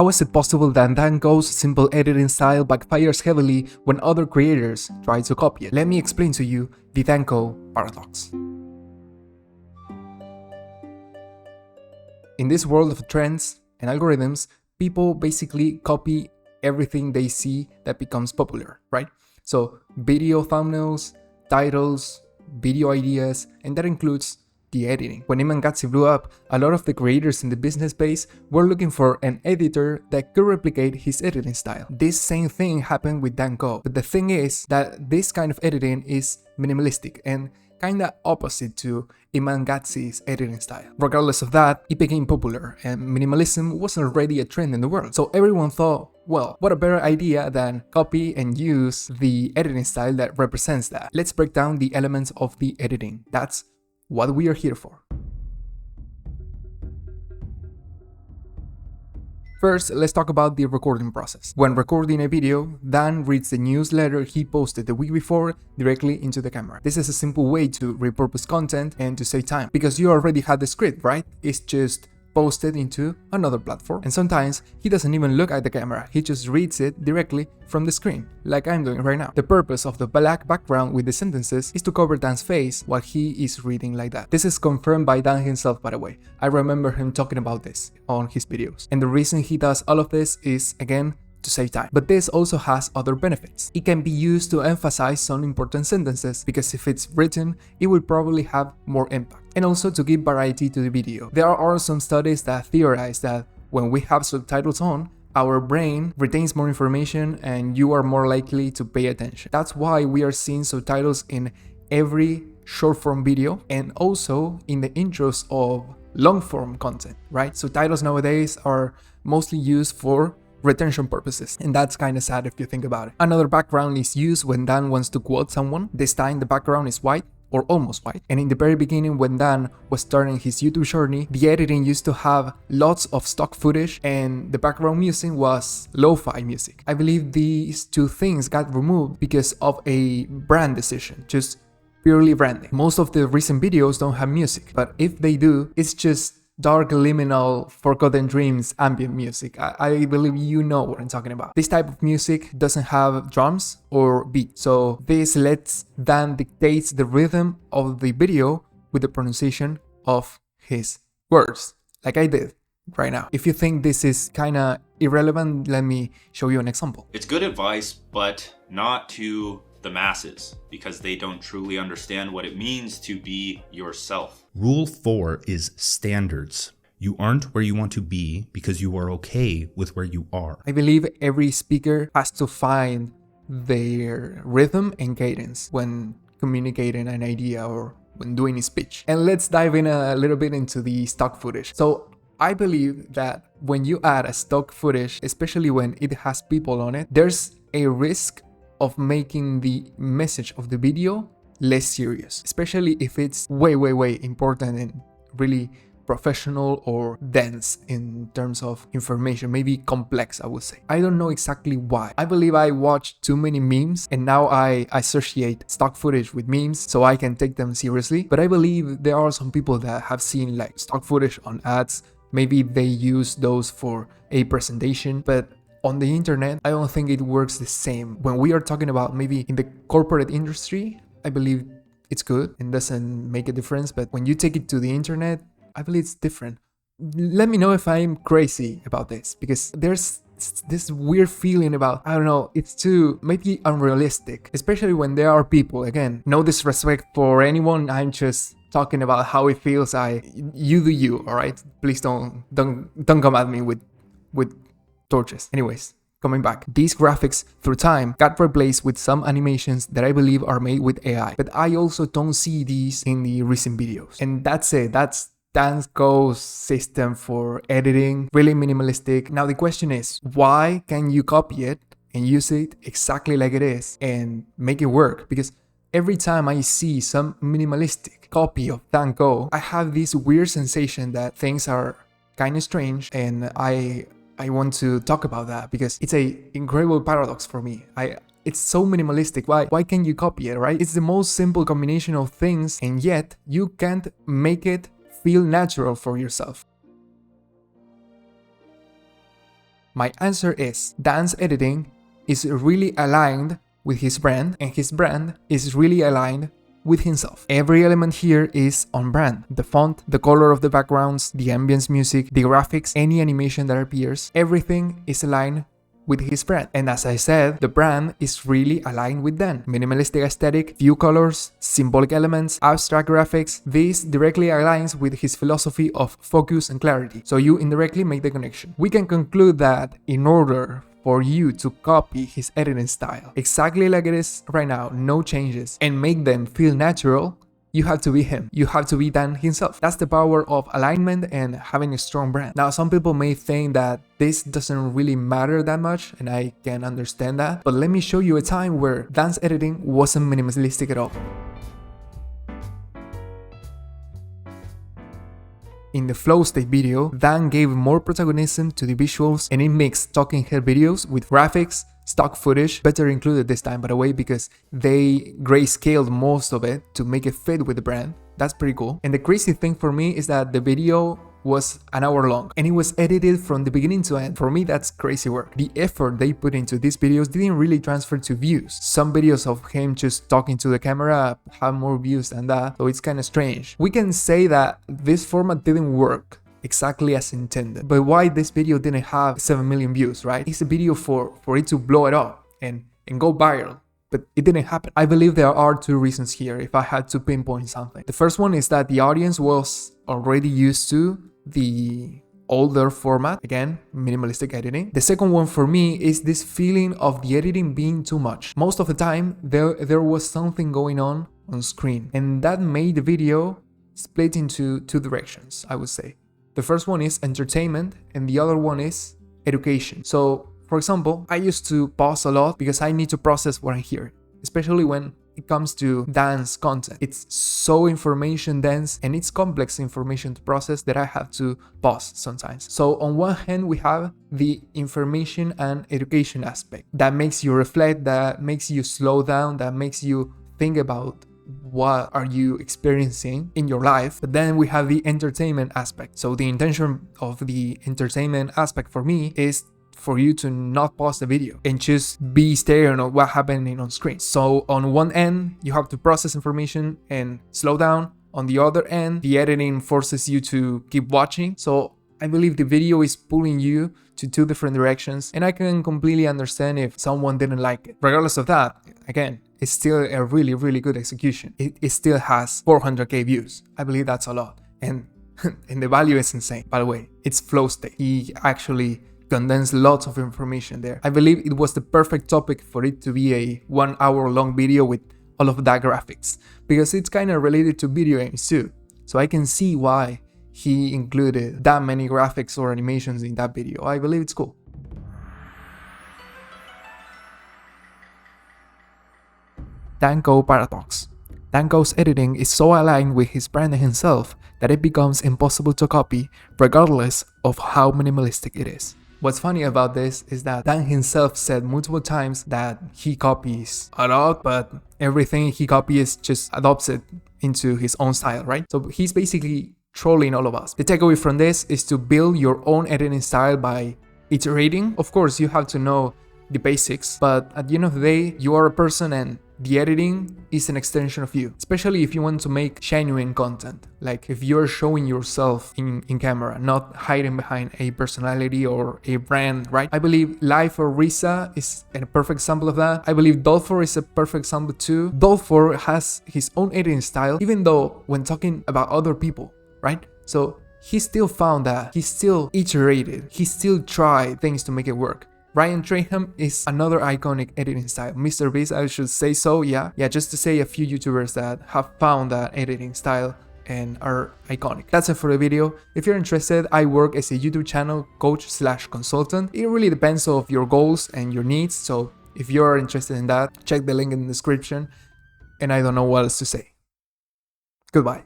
How is it possible that Danko's simple editing style backfires heavily when other creators try to copy it? Let me explain to you the Danko paradox. In this world of trends and algorithms, people basically copy everything they see that becomes popular, right? So video thumbnails, titles, video ideas, and that includes the editing. When Imangatsi blew up, a lot of the creators in the business space were looking for an editor that could replicate his editing style. This same thing happened with Danko, but the thing is that this kind of editing is minimalistic and kinda opposite to Imangatsi's editing style. Regardless of that, it became popular and minimalism was already a trend in the world. So everyone thought, well, what a better idea than copy and use the editing style that represents that. Let's break down the elements of the editing. That's what we are here for. First, let's talk about the recording process. When recording a video, Dan reads the newsletter he posted the week before directly into the camera. This is a simple way to repurpose content and to save time, because you already had the script, right? It's just posted into another platform. And sometimes he doesn't even look at the camera, he just reads it directly from the screen, like I'm doing right now. The purpose of the black background with the sentences is to cover Dan's face while he is reading like that. This is confirmed by Dan himself, by the way. I remember him talking about this on his videos. And the reason he does all of this is, again, to save time. But this also has other benefits. It can be used to emphasize some important sentences, because if it's written, it will probably have more impact. And also to give variety to the video. There are some studies that theorize that when we have subtitles on, our brain retains more information and you are more likely to pay attention. That's why we are seeing subtitles in every short form video and also in the intros of long form content, right? Subtitles nowadays are mostly used for retention purposes, and that's kind of sad if you think about it. Another background is used when Dan wants to quote someone. This time the background is white or almost white. And in the very beginning, when Dan was starting his YouTube journey, the editing used to have lots of stock footage and the background music was lo-fi music. I believe these two things got removed because of a brand decision, just purely branding. Most of the recent videos don't have music, but if they do, it's just dark liminal forgotten dreams ambient music. I believe you know what I'm talking about. This type of music doesn't have drums or beat, so this lets Dan dictate the rhythm of the video with the pronunciation of his words, like I did right now. If you think this is kinda irrelevant, let me show you an example. It's good advice, but not to the masses, because they don't truly understand what it means to be yourself. Rule 4 is standards. You aren't where you want to be because you are okay with where you are. I believe every speaker has to find their rhythm and cadence when communicating an idea or when doing a speech. And let's dive in a little bit into the stock footage. So I believe that when you add a stock footage, especially when it has people on it, there's a risk of making the message of the video less serious, especially if it's way important and really professional or dense in terms of information, maybe complex, I would say. I don't know exactly why. I believe I watched too many memes and now I associate stock footage with memes so I can take them seriously. But I believe there are some people that have seen like stock footage on ads. Maybe they use those for a presentation, but on the internet, I don't think it works the same. When we are talking about maybe in the corporate industry, I believe it's good and doesn't make a difference. But when you take it to the internet, I believe it's different. Let me know if I'm crazy about this, because there's this weird feeling about, I don't know, it's too maybe unrealistic, especially when there are people, again, no disrespect for anyone, I'm just talking about how it feels. You do you, all right? Please don't come at me with torches. Anyways, coming back. These graphics through time got replaced with some animations that I believe are made with AI, but I also don't see these in the recent videos. And that's it. That's Danko's system for editing, really minimalistic. Now the question is, why can you copy it and use it exactly like it is and make it work? Because every time I see some minimalistic copy of Danko, I have this weird sensation that things are kind of strange, and I want to talk about that because it's a incredible paradox for me. It's so minimalistic. Why can't you copy it, right? It's the most simple combination of things, and yet you can't make it feel natural for yourself. My answer is Dan's editing is really aligned with his brand, and his brand is really aligned with himself. Every element here is on brand. The font, the color of the backgrounds, the ambience music, the graphics, any animation that appears, everything is aligned with his brand. And as I said, the brand is really aligned with Dan. Minimalistic aesthetic, few colors, symbolic elements, abstract graphics. This directly aligns with his philosophy of focus and clarity. So you indirectly make the connection. We can conclude that in order for you to copy his editing style exactly like it is right now, no changes, and make them feel natural, you have to be him. You have to be Dan himself. That's the power of alignment and having a strong brand. Now, some people may think that this doesn't really matter that much, and I can understand that, but let me show you a time where Dan's editing wasn't minimalistic at all. In the flow state video, Dan gave more protagonism to the visuals, and it mixed talking head videos with graphics, stock footage, better included this time by the way, because they grayscaled most of it to make it fit with the brand. That's pretty cool. And the crazy thing for me is that the video was an hour long and it was edited from the beginning to end. For me, that's crazy work. The effort they put into these videos didn't really transfer to views. Some videos of him just talking to the camera have more views than that, so it's kind of strange. We can say that this format didn't work exactly as intended, but why this video didn't have 7 million views, right? It's a video for it to blow it up and go viral, but it didn't happen. I believe there are two reasons here if I had to pinpoint something. The first one is that the audience was already used to the older format, again, minimalistic editing. The second one for me is this feeling of the editing being too much. Most of the time there was something going on screen, and that made the video split into two directions, I would say. The first one is entertainment and the other one is education. So for example, I used to pause a lot because I need to process what I hear, especially when it comes to dance content. It's so information dense and it's complex information to process that I have to pause sometimes. So on one hand, we have the information and education aspect that makes you reflect, that makes you slow down, that makes you think about what are you experiencing in your life. But then we have the entertainment aspect. So the intention of the entertainment aspect for me is for you to not pause the video and just be staring at what's happening on screen. So on one end, you have to process information and slow down. On the other end, the editing forces you to keep watching. So I believe the video is pulling you to two different directions, and I can completely understand if someone didn't like it. Regardless of that, again, it's still a really, really good execution. It still has 400k views. I believe that's a lot. And the value is insane. By the way, it's flow state. He actually condensed lots of information there. I believe it was the perfect topic for it to be a 1 hour long video with all of that graphics, because it's kind of related to video games too. So I can see why he included that many graphics or animations in that video. I believe it's cool. Danko paradox. Danko's editing is so aligned with his brand and himself that it becomes impossible to copy regardless of how minimalistic it is. What's funny about this is that Dan himself said multiple times that he copies a lot, but everything he copies just adopts it into his own style, right? So he's basically trolling all of us. The takeaway from this is to build your own editing style by iterating. Of course, you have to know the basics, but at the end of the day, you are a person and the editing is an extension of you, especially if you want to make genuine content. Like if you're showing yourself in camera, not hiding behind a personality or a brand, right? I believe Life or Risa is a perfect example of that. I believe Dolfor is a perfect example too. Dolfor has his own editing style, even though when talking about other people, right? So he still found that, he still iterated, he still tried things to make it work. Ryan Traham is another iconic editing style. Mr. Beast, I should say so, yeah, just to say a few YouTubers that have found that editing style and are iconic. That's it for the video. If you're interested, I work as a YouTube channel coach/consultant. It really depends on your goals and your needs, so if you're interested in that, check the link in the description, and I don't know what else to say. Goodbye.